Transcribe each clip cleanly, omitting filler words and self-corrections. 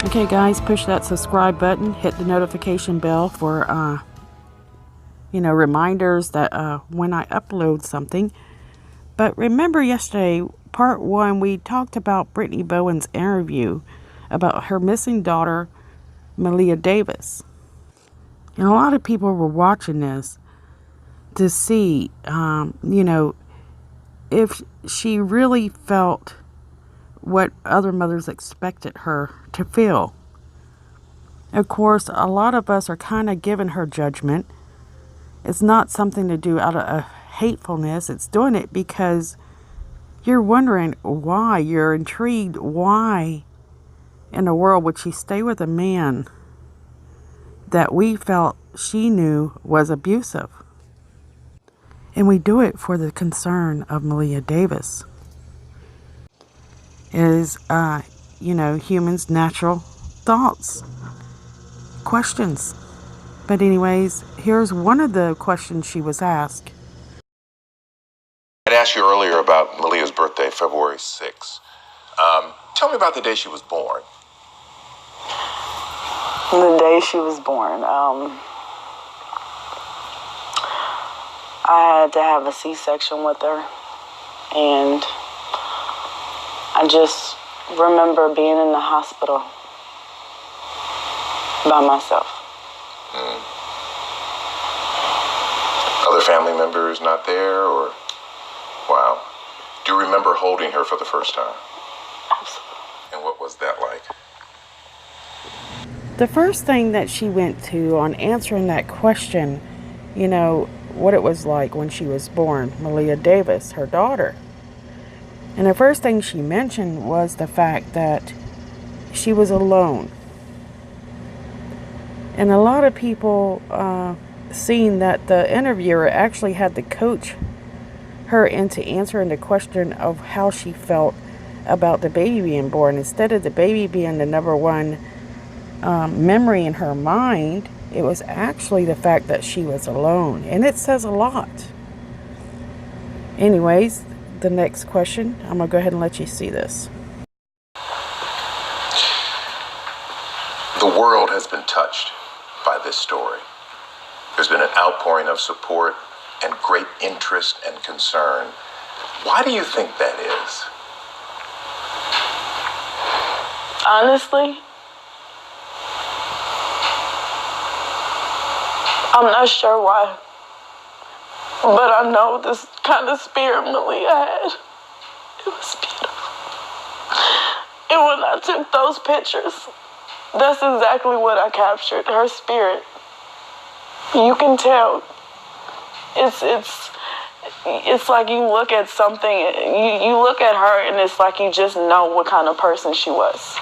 Okay guys, push that subscribe button, hit the notification bell for reminders that when I upload something. But remember yesterday, part 1, we talked about Brittany Bowen's interview about her missing daughter, Meleahs Davis. And a lot of people were watching this to see, if she really felt what other mothers expected her to feel. Of course, a lot of us are kind of giving her judgment. It's not something to do out of hatefulness. It's doing it because you're wondering why. You're intrigued. Why in the world would she stay with a man that we felt she knew was abusive? And we do it for the concern of Meleahs Davis. It is, humans' natural thoughts. Questions. But anyways, here's one of the questions she was asked. I'd asked you earlier about Meleah's birthday, February 6th. Tell me about the day she was born. The day she was born, I had to have a C-section with her, and I just remember being in the hospital by myself. Other family members not there, or? Wow. Do you remember holding her for the first time? Absolutely. And what was that like? The first thing that she went to on answering that question, what it was like when she was born, Meleahs Davis, her daughter. And the first thing she mentioned was the fact that she was alone. And a lot of people seen that the interviewer actually had to coach her into answering the question of how she felt about the baby being born. Instead of the baby being the number one memory in her mind, it was actually the fact that she was alone. And it says a lot. Anyways, the next question, I'm going to go ahead and let you see this. The world has been touched by this story. There's been an outpouring of support and great interest and concern. Why do you think that is? Honestly, I'm not sure why, but I know this kind of spirit Meleah had. It was beautiful. And when I took those pictures, that's exactly what I captured, her spirit. You can tell. It's like you look at something, you look at her and it's like you just know what kind of person she was.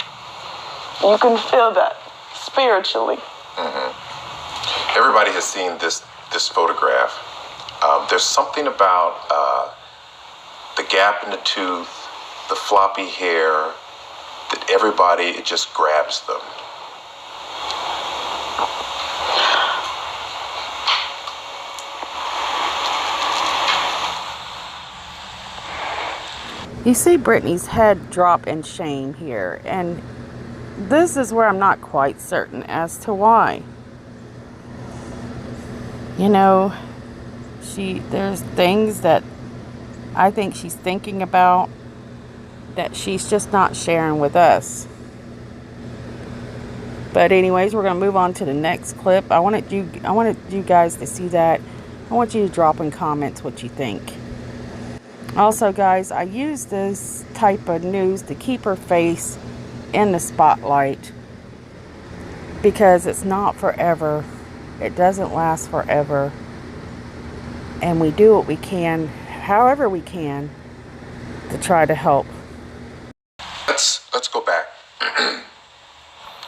You can feel that spiritually. Mm-hmm. Everybody has seen this photograph. There's something about the gap in the tooth, the floppy hair, that everybody, it just grabs them. You see Brittany's head drop in shame here, and this is where I'm not quite certain as to why. There's things that I think she's thinking about that she's just not sharing with us. But anyways, we're going to move on to the next clip. I wanted you guys to see that. I want you to drop in comments what you think. Also, guys, I use this type of news to keep her face in the spotlight because it's not forever. It doesn't last forever. And we do what we can, however we can, to try to help. Let's go back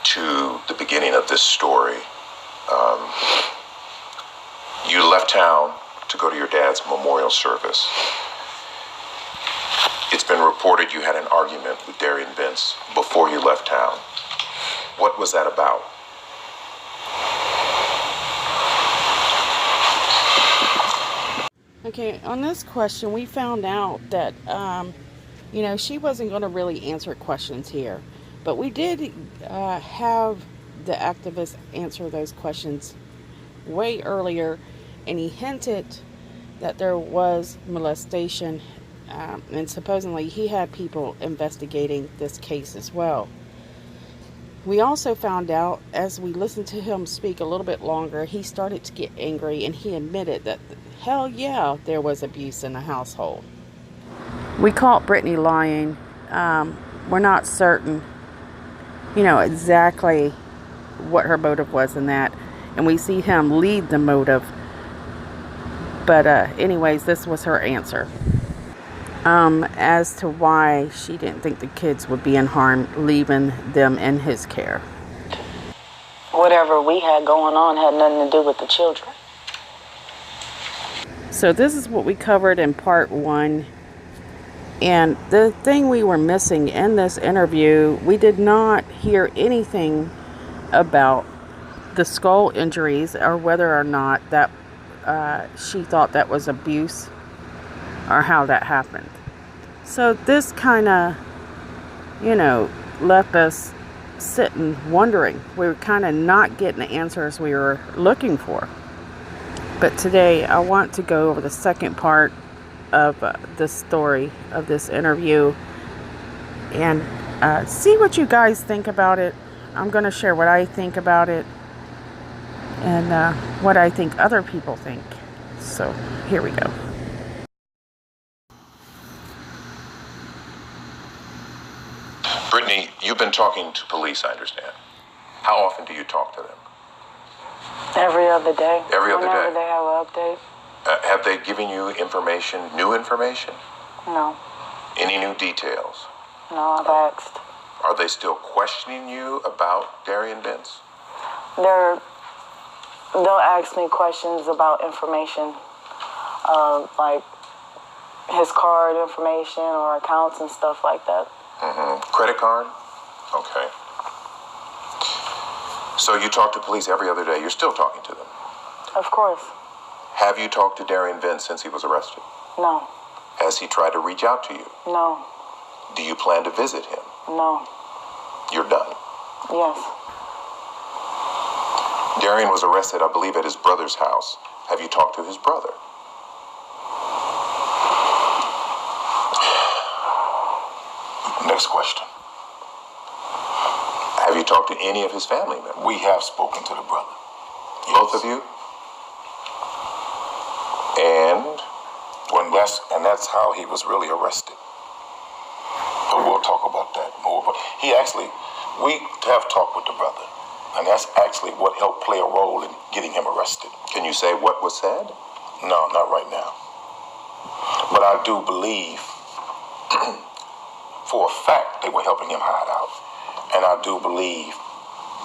to the beginning of this story. You left town to go to your dad's memorial service. It's been reported you had an argument with Darian Vince before you left town. What was that about? Okay, on this question, we found out that, she wasn't going to really answer questions here. But we did have the activist answer those questions way earlier, and he hinted that there was molestation, and supposedly he had people investigating this case as well. We also found out, as we listened to him speak a little bit longer, he started to get angry and he admitted that, hell yeah, there was abuse in the household. We caught Brittany lying. We're not certain, exactly what her motive was in that. And we see him lead the motive. But anyways, this was her answer. As to why she didn't think the kids would be in harm leaving them in his care. Whatever we had going on had nothing to do with the children. So this is what we covered in part 1. And the thing we were missing in this interview, we did not hear anything about the skull injuries or whether or not that she thought that was abuse or how that happened. So this kind of, left us sitting wondering. We were kind of not getting the answers we were looking for. But today I want to go over the second part of the story of this interview and see what you guys think about it. I'm going to share what I think about it and what I think other people think. So here we go. Brittany, you've been talking to police, I understand. How often do you talk to them? Every other day. Every other Whenever day? they have an update. Have they given you information, new information? No. Any new details? No, I've asked. Are they still questioning you about Darian Vince? They'll ask me questions about information, like his card information or accounts and stuff like that. Credit card? Okay. So you talk to police every other day. You're still talking to them? Of course. Have you talked to Darian Vince since he was arrested? No. Has he tried to reach out to you? No. Do you plan to visit him? No. You're done. Yes. Darian was arrested, I believe, at his brother's house. Have you talked to his brother? Next question. Have you talked to any of his family members? We have spoken to the brother. Both of you? And that's how he was really arrested. But we'll talk about that more. But we have talked with the brother, and that's actually what helped play a role in getting him arrested. can you say what was said? No, not right now. But I do believe, for a fact, they were helping him hide out. And I do believe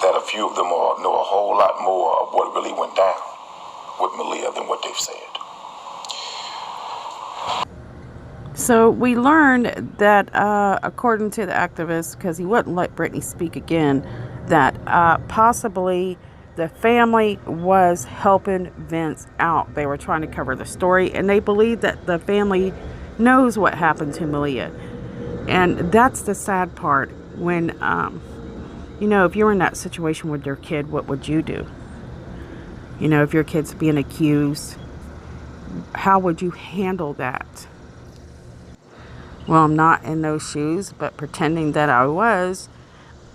that a few of them know a whole lot more of what really went down with Meleah than what they've said. So we learned that according to the activist, because he wouldn't let Brittany speak again, that possibly the family was helping Vince out. They were trying to cover the story, and they believe that the family knows what happened to Meleah. And that's the sad part. When, if you're in that situation with your kid, what would you do? If your kid's being accused, how would you handle that? Well, I'm not in those shoes, but pretending that I was,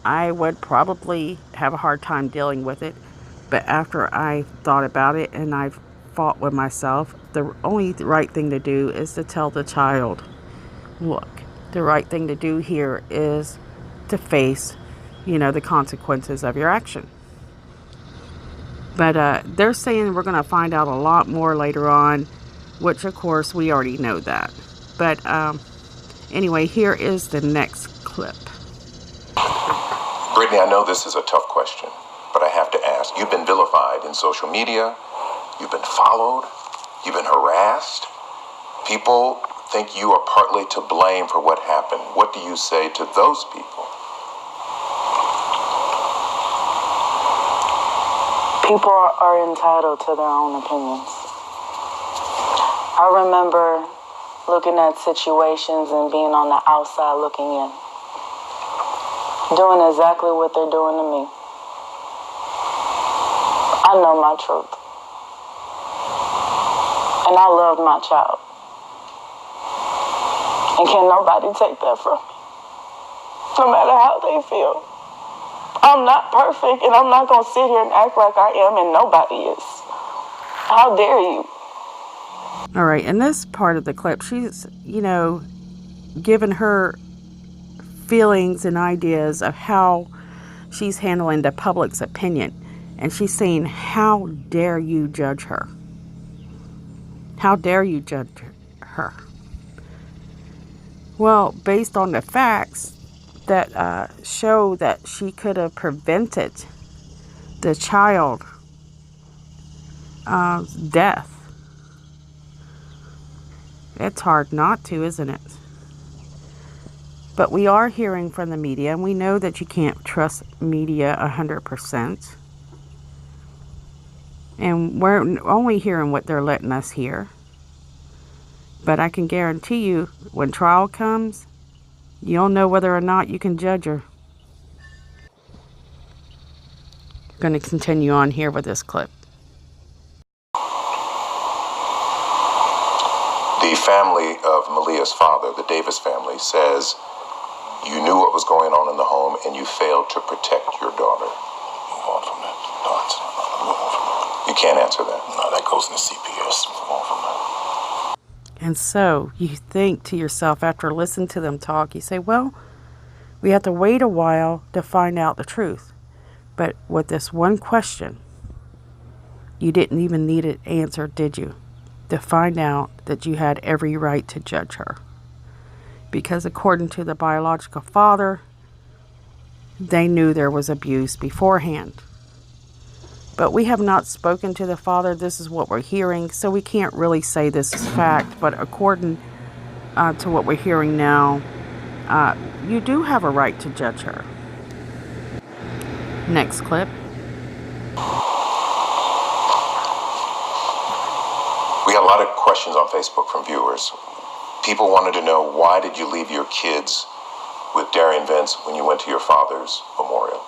I would probably have a hard time dealing with it. But after I thought about it and I've fought with myself, the only right thing to do is to tell the child, look, the right thing to do here is to face, the consequences of your action. But they're saying we're going to find out a lot more later on, which of course we already know that. But anyway, here is the next clip. Brittany, I know this is a tough question, but I have to ask. You've been vilified in social media. You've been followed. You've been harassed. People think you are partly to blame for what happened. What do you say to those people? People are entitled to their own opinions. I remember looking at situations and being on the outside looking in. doing exactly what they're doing to me. I know my truth. And I love my child. And can nobody take that from me, no matter how they feel. I'm not perfect, and I'm not going to sit here and act like I am, and nobody is. How dare you? All right, in this part of the clip, she's, given her feelings and ideas of how she's handling the public's opinion. And she's saying, how dare you judge her? How dare you judge her? Well, based on the facts that show that she could have prevented the child's death, it's hard not to, isn't it? But we are hearing from the media, and we know that you can't trust media 100%. And we're only hearing what they're letting us hear. But I can guarantee you, when trial comes, you'll know whether or not you can judge her. I'm going to continue on here with this clip. The family of Meleah's father, the Davis family, says you knew what was going on in the home and you failed to protect your daughter. Move on from that. No, move on from that. You can't answer that. No, that goes in the CPS. Move on from that. And so you think to yourself, after listening to them talk, you say, well, we have to wait a while to find out the truth. But with this one question, you didn't even need an answer, did you? To find out that you had every right to judge her. Because according to the biological father, they knew there was abuse beforehand. But we have not spoken to the father. This is what we're hearing, so we can't really say this is fact. But according to what we're hearing now, you do have a right to judge her. Next clip. We got a lot of questions on Facebook from viewers. People wanted to know, why did you leave your kids with Darian Vince when you went to your father's memorial?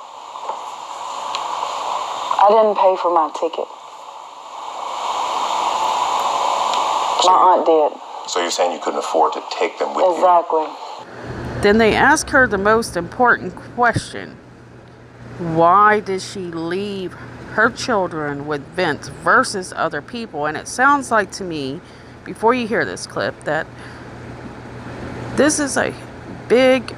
I didn't pay for my ticket. My aunt did. So you're saying you couldn't afford to take them with you? Exactly. Then they ask her the most important question. Why did she leave her children with Vince versus other people? And it sounds like to me, before you hear this clip, that this is a big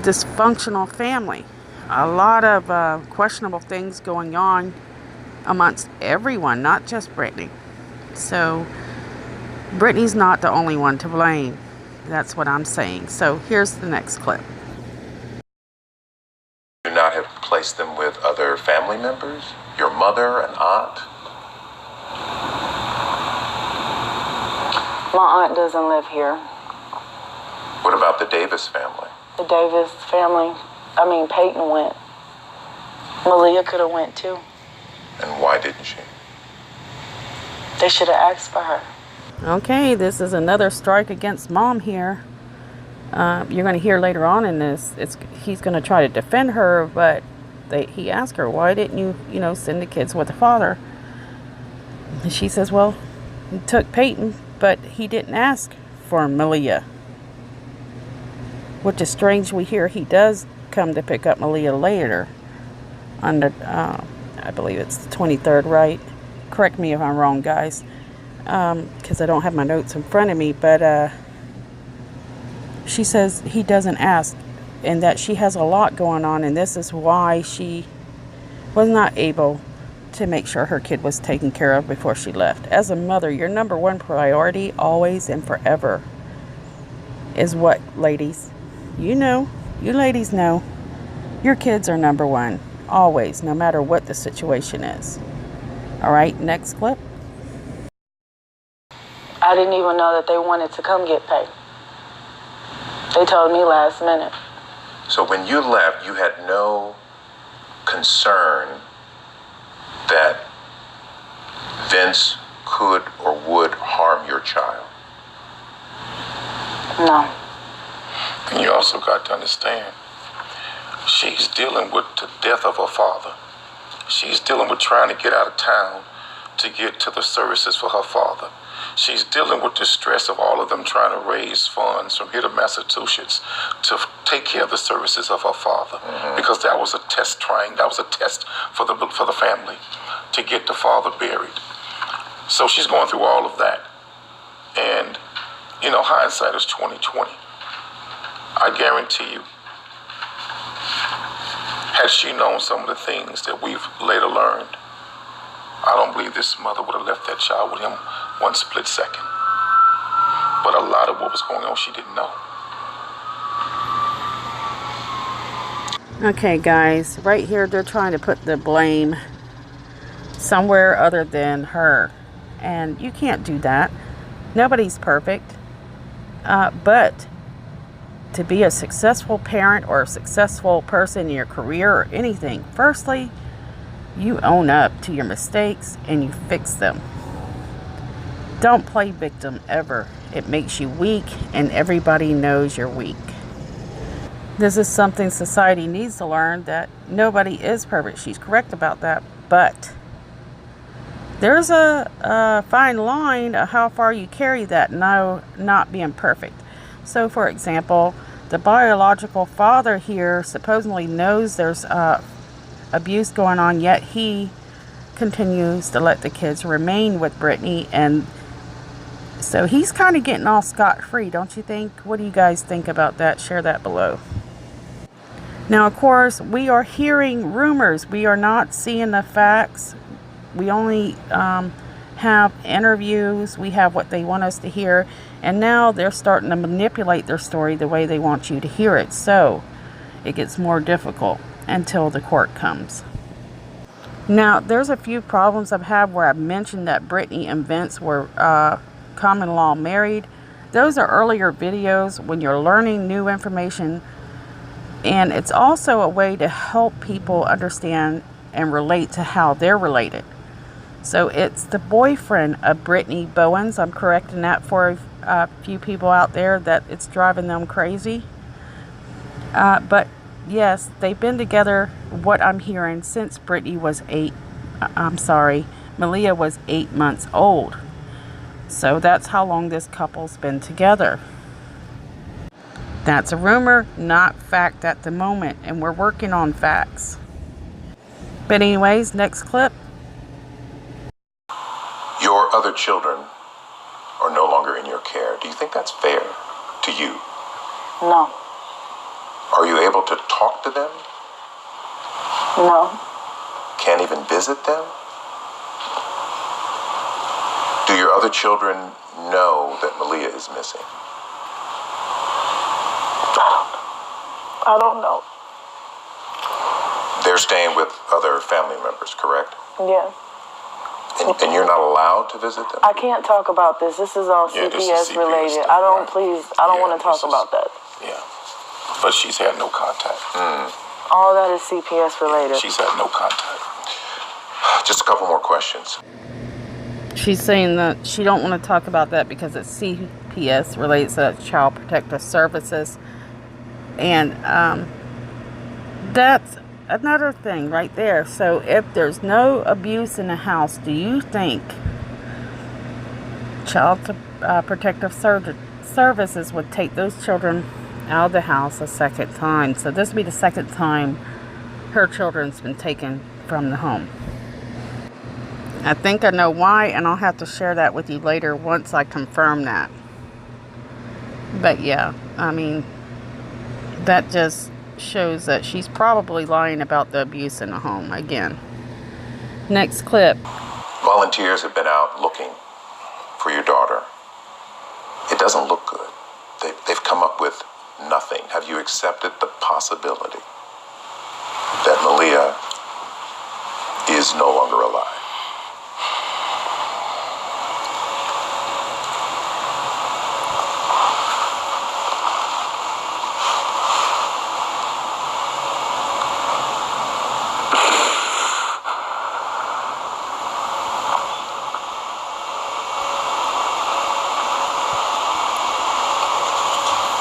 dysfunctional family. A lot of questionable things going on amongst everyone, not just Brittany. So Brittany's not the only one to blame. That's what I'm saying. So here's the next clip. You not have placed them with other family members? Your mother and aunt? My aunt doesn't live here. What about the Davis family? The Davis family, Peyton went. Meleah could have went too. And why didn't she? They should have asked for her. Okay, this is another strike against mom here. You're going to hear later on in this, he's going to try to defend her, but he asked her, why didn't you, send the kids with the father? And she says, well, he took Peyton, but he didn't ask for Meleah. Which is strange. We hear he does come to pick up Meleah later. On the, I believe it's the 23rd, right? Correct me if I'm wrong, guys. Because I don't have my notes in front of me. But she says he doesn't ask. And that she has a lot going on. And this is why she was not able to make sure her kid was taken care of before she left. As a mother, your number one priority, always and forever, is what, ladies? You ladies know, your kids are number one, always, no matter what the situation is. All right, next clip. I didn't even know that they wanted to come get paid. They told me last minute. So when you left, you had no concern that Vince could or would harm your child? No. And you also got to understand, She's dealing with the death of her father. She's dealing with trying to get out of town to get to the services for her father. She's dealing with the stress of all of them trying to raise funds from here to Massachusetts to take care of the services of her father, because that was a test for the family to get the father buried. So she's going through all of that, and hindsight is 20/20. I guarantee you, had she known some of the things that we've later learned, I don't believe this mother would have left that child with him one split second. But a lot of what was going on, she didn't know. Okay, guys, right here they're trying to put the blame somewhere other than her. And you can't do that. Nobody's perfect. But to be a successful parent or a successful person in your career or anything, firstly, you own up to your mistakes and you fix them. Don't play victim ever. It makes you weak, and everybody knows you're weak. This is something society needs to learn, that nobody is perfect. She's correct about that, but there's a fine line of how far you carry that not being perfect. So, for example, the biological father here supposedly knows there's abuse going on, yet he continues to let the kids remain with Brittany, and so he's kind of getting all scot-free, don't you think? What do you guys think about that? Share that below. Now, of course, we are hearing rumors. We are not seeing the facts. We only have interviews. We have what they want us to hear. And now they're starting to manipulate their story the way they want you to hear it. So it gets more difficult until the court comes. Now, there's a few problems I've had where I've mentioned that Brittany and Vince were common law married. Those are earlier videos when you're learning new information. And it's also a way to help people understand and relate to how they're related. So it's the boyfriend of Brittany Bowens. I'm correcting that for a few people out there that it's driving them crazy. But yes, they've been together, what I'm hearing, since Brittany was Meleah was 8 months old. So that's how long this couple's been together. That's a rumor, not fact at the moment, and we're working on facts. But anyways, next clip. Your other children are no longer in your care. Do you think that's fair to you? No. Are you able to talk to them? No. Can't even visit them? Do your other children know that Meleah is missing? I don't know. They're staying with other family members, correct? Yeah. And you're not allowed to visit them? I can't talk about this. This is all Yeah, CPS, this is CPS related. stuff, I don't, right. please, I don't Yeah, want to talk this is- about that. Yeah. But she's had no contact. All that is CPS related. She's had no contact. Just a couple more questions. She's saying that she don't want to talk about that because it's CPS related, so that's Child Protective Services. And that's another thing right there. So if there's no abuse in the house, do you think Child Protective Services would take those children out of the house a second time? So this will be the second time her children's been taken from the home. I think I know why, and I'll have to share that with you later once I confirm that. But yeah, I mean, that just shows that she's probably lying about the abuse in the home again. Next clip. Volunteers have been out looking for your daughter. It doesn't look good. They've come up with nothing. Have you accepted the possibility that Meleah is no longer alive?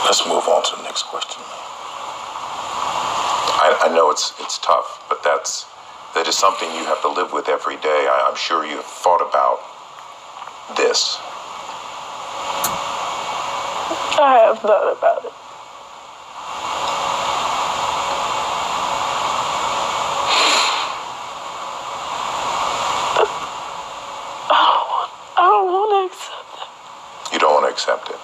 Let's move on to the next question. I it's tough, but that is something you have to live with every day. I'm sure you have thought about this. I have thought about it. I don't want to accept it. You don't want to accept it.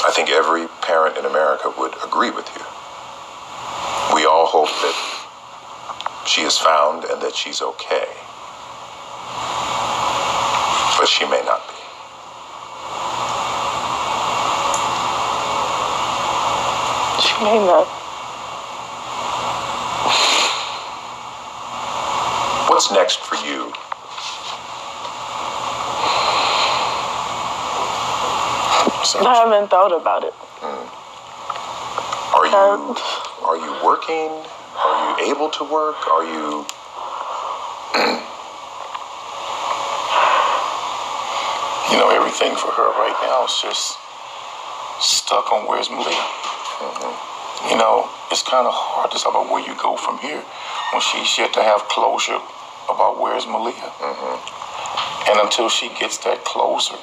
I think every parent in America would agree with you. We all hope that she is found and that she's okay. But she may not be. She may not. What's next for you? I haven't thought about it. Are you working? Are you able to work? Are you... You know, everything for her right now is just stuck on where's Meleah. You know, it's kind of hard to talk about where you go from here when she's yet to have closure about where's Meleah. And until she gets that closure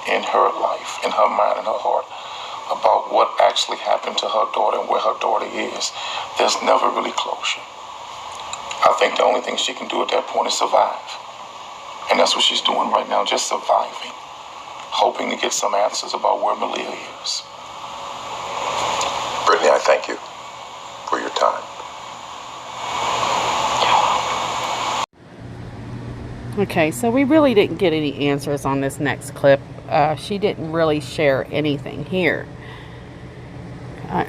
in her life, in her mind, in her heart, about what actually happened to her daughter and where her daughter is, there's never really closure. I think the only thing she can do at that point is survive. And that's what she's doing right now, just surviving, hoping to get some answers about where Meleah is. Brittany, I thank you for your time. Okay, so we really didn't get any answers on this next clip. She didn't really share anything here.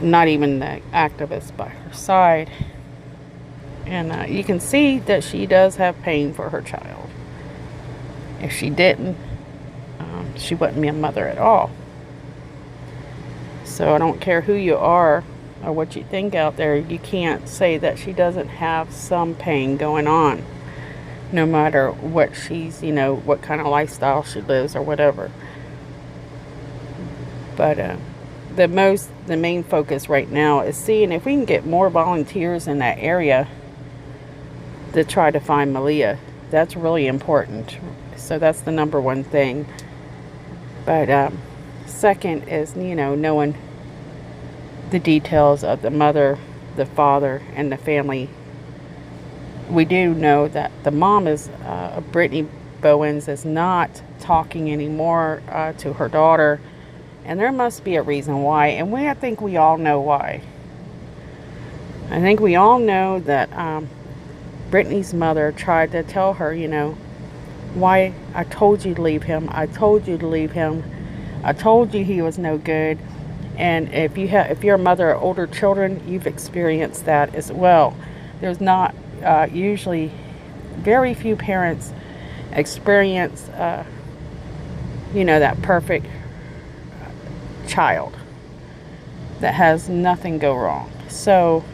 Not even the activist by her side. And you can see that she does have pain for her child. If she didn't, she wouldn't be a mother at all. So I don't care who you are or what you think out there, you can't say that she doesn't have some pain going on. No matter what she's, what kind of lifestyle she lives or whatever. But the main focus right now is seeing if we can get more volunteers in that area to try to find Meleah. That's really important. So that's the number one thing. But second is, knowing the details of the mother, the father, and the family. We do know that the mom is, Brittany Bowens, is not talking anymore to her daughter. And there must be a reason why. And I think we all know why. I think we all know that Brittany's mother tried to tell her, why I told you to leave him. I told you to leave him. I told you he was no good. And if you're a mother of older children, you've experienced that as well. There's not usually very few parents experience, that perfect child that has nothing go wrong. So,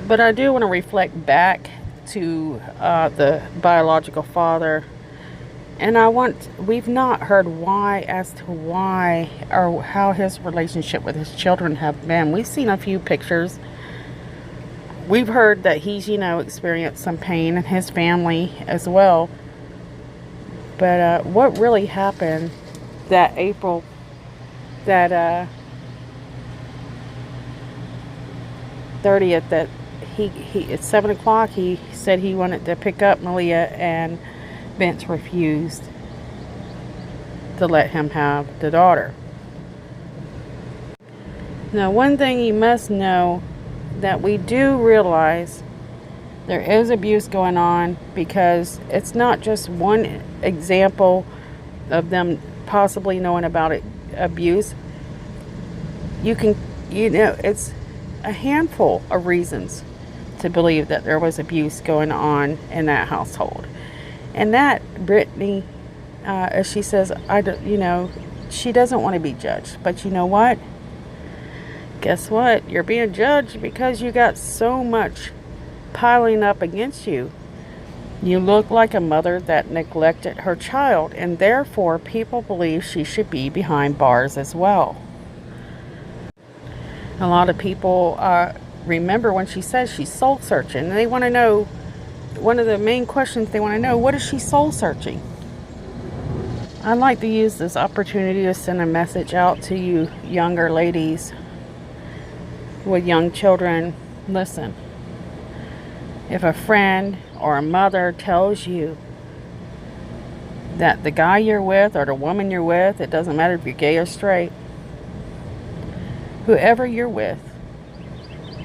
but I do want to reflect back to the biological father, and we've not heard why or how his relationship with his children have been. We've seen a few pictures. We've heard that he's, experienced some pain in his family as well. But what really happened that April, that 30th, that he at 7 o'clock, he said he wanted to pick up Meleah, and Vince refused to let him have the daughter. Now, one thing you must know, that we do realize there is abuse going on, because it's not just one example of them possibly knowing about abuse. It's a handful of reasons to believe that there was abuse going on in that household. And that Brittany, as she says, she doesn't want to be judged. But you know what? Guess what? You're being judged because you got so much piling up against you. You look like a mother that neglected her child, and therefore people believe she should be behind bars as well. A lot of people remember when she says she's soul searching, and they want to know, one of the main questions they want to know, what is she soul searching? I'd like to use this opportunity to send a message out to you younger ladies with young children. Listen, if a friend or a mother tells you that the guy you're with or the woman you're with, it doesn't matter if you're gay or straight, whoever you're with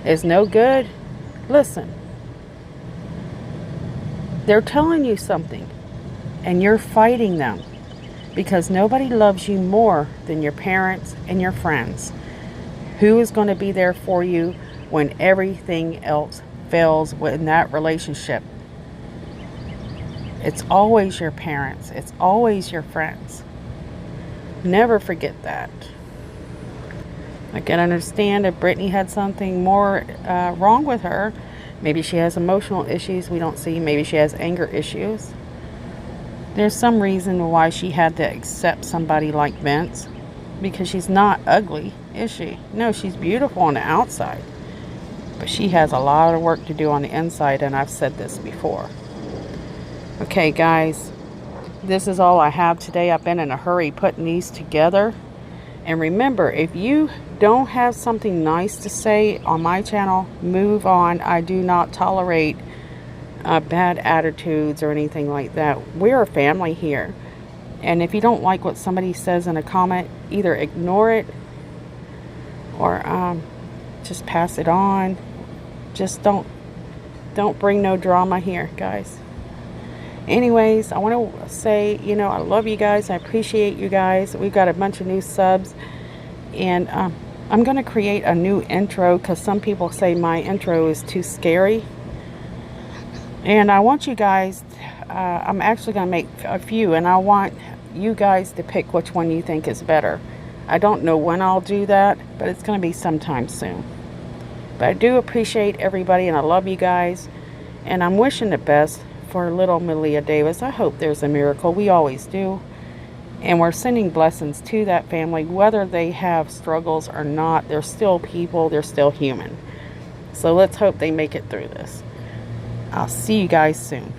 is no good, listen. They're telling you something and you're fighting them, because nobody loves you more than your parents and your friends. Who is going to be there for you when everything else fails in that relationship? It's always your parents. It's always your friends. Never forget that. I can understand if Brittany had something more wrong with her. Maybe she has emotional issues we don't see. Maybe she has anger issues. There's some reason why she had to accept somebody like Vince, because she's not ugly, is she? No, she's beautiful on the outside, but she has a lot of work to do on the inside, and I've said this before. Okay, guys, this is all I have today. I've been in a hurry putting these together. And remember, if you don't have something nice to say on my channel, move on. I do not tolerate bad attitudes or anything like that. We're a family here. And if you don't like what somebody says in a comment, either ignore it or just pass it on. Just don't bring no drama here, guys. Anyways, I want to say, I love you guys. I appreciate you guys. We've got a bunch of new subs. And I'm going to create a new intro, because some people say my intro is too scary. And I want you guys, I'm actually going to make a few, and I want you guys to pick which one you think is better. I don't know when I'll do that, but it's going to be sometime soon. But I do appreciate everybody, and I love you guys. And I'm wishing the best for little Meleah Davis. I hope there's a miracle. We always do. And we're sending blessings to that family, whether they have struggles or not. They're still people. They're still human. So let's hope they make it through this. I'll see you guys soon.